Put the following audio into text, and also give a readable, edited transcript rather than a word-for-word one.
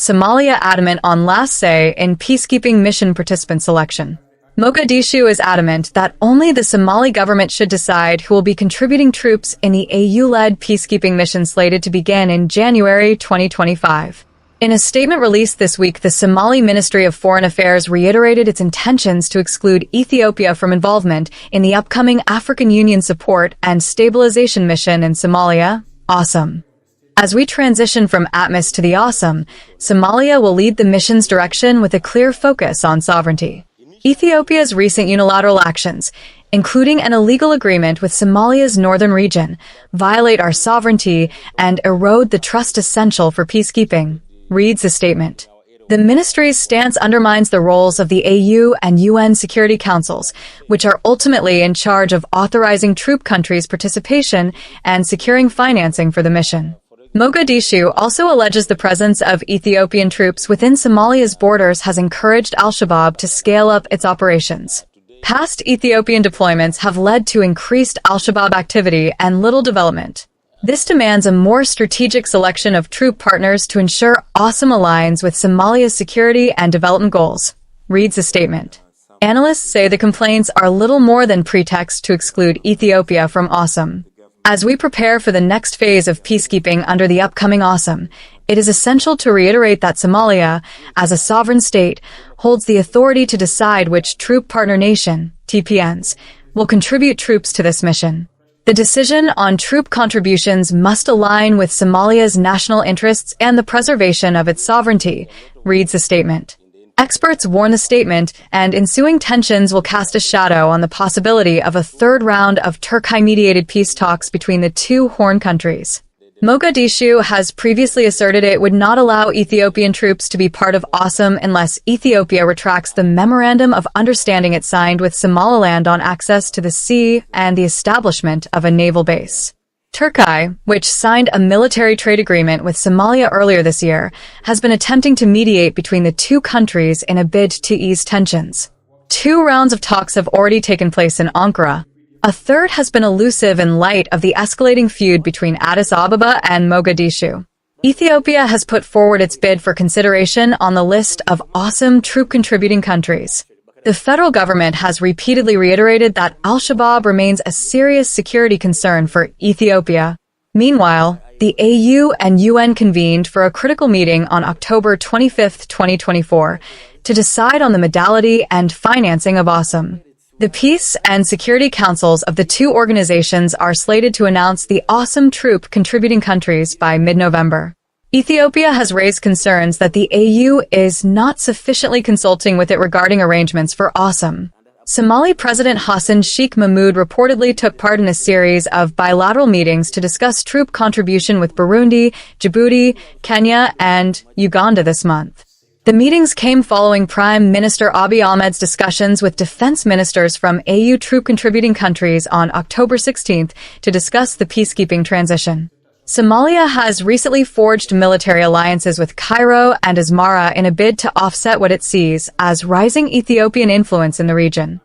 Somalia adamant on last say in peacekeeping mission participant selection. Mogadishu is adamant that only the Somali government should decide who will be contributing troops in the AU-led peacekeeping mission slated to begin in January 2025. In a statement released this week, the Somali Ministry of Foreign Affairs reiterated its intentions to exclude Ethiopia from involvement in the upcoming African Union Support and Stabilization Mission in Somalia, ASOM. As we transition from ATMIS to the ASOM, Somalia will lead the mission's direction with a clear focus on sovereignty. Ethiopia's recent unilateral actions, including an illegal agreement with Somalia's northern region, violate our sovereignty and erode the trust essential for peacekeeping, reads the statement. The ministry's stance undermines the roles of the AU and UN Security Councils, which are ultimately in charge of authorizing troop countries' participation and securing financing for the mission. Mogadishu also alleges the presence of Ethiopian troops within Somalia's borders has encouraged al-Shabaab to scale up its operations. Past Ethiopian deployments have led to increased al-Shabaab activity and little development. This demands a more strategic selection of troop partners to ensure ASOM aligns with Somalia's security and development goals, reads the statement. Analysts say the complaints are little more than pretext to exclude Ethiopia from ASOM. As we prepare for the next phase of peacekeeping under the upcoming ASOM, it is essential to reiterate that Somalia, as a sovereign state, holds the authority to decide which troop partner nation, TPNs, will contribute troops to this mission. The decision on troop contributions must align with Somalia's national interests and the preservation of its sovereignty, reads the statement. Experts warn the statement and ensuing tensions will cast a shadow on the possibility of a third round of Turkey-mediated peace talks between the two Horn countries. Mogadishu has previously asserted it would not allow Ethiopian troops to be part of ASOM unless Ethiopia retracts the Memorandum of Understanding it signed with Somaliland on access to the sea and the establishment of a naval base. Turkey, which signed a military trade agreement with Somalia earlier this year, has been attempting to mediate between the two countries in a bid to ease tensions. 2 rounds of talks have already taken place in Ankara. A third has been elusive in light of the escalating feud between Addis Ababa and Mogadishu. Ethiopia has put forward its bid for consideration on the list of ASOM troop-contributing countries. The federal government has repeatedly reiterated that al-Shabaab remains a serious security concern for Ethiopia. Meanwhile, the AU and UN convened for a critical meeting on October 25, 2024, to decide on the modality and financing of ASOM. The Peace and Security Councils of the two organizations are slated to announce the ASOM troop-contributing countries by mid-November. Ethiopia has raised concerns that the AU is not sufficiently consulting with it regarding arrangements for ASOM. Somali President Hassan Sheikh Mahmoud reportedly took part in a series of bilateral meetings to discuss troop contribution with Burundi, Djibouti, Kenya, and Uganda this month. The meetings came following Prime Minister Abiy Ahmed's discussions with defense ministers from AU troop-contributing countries on October 16 to discuss the peacekeeping transition. Somalia has recently forged military alliances with Cairo and Asmara in a bid to offset what it sees as rising Ethiopian influence in the region.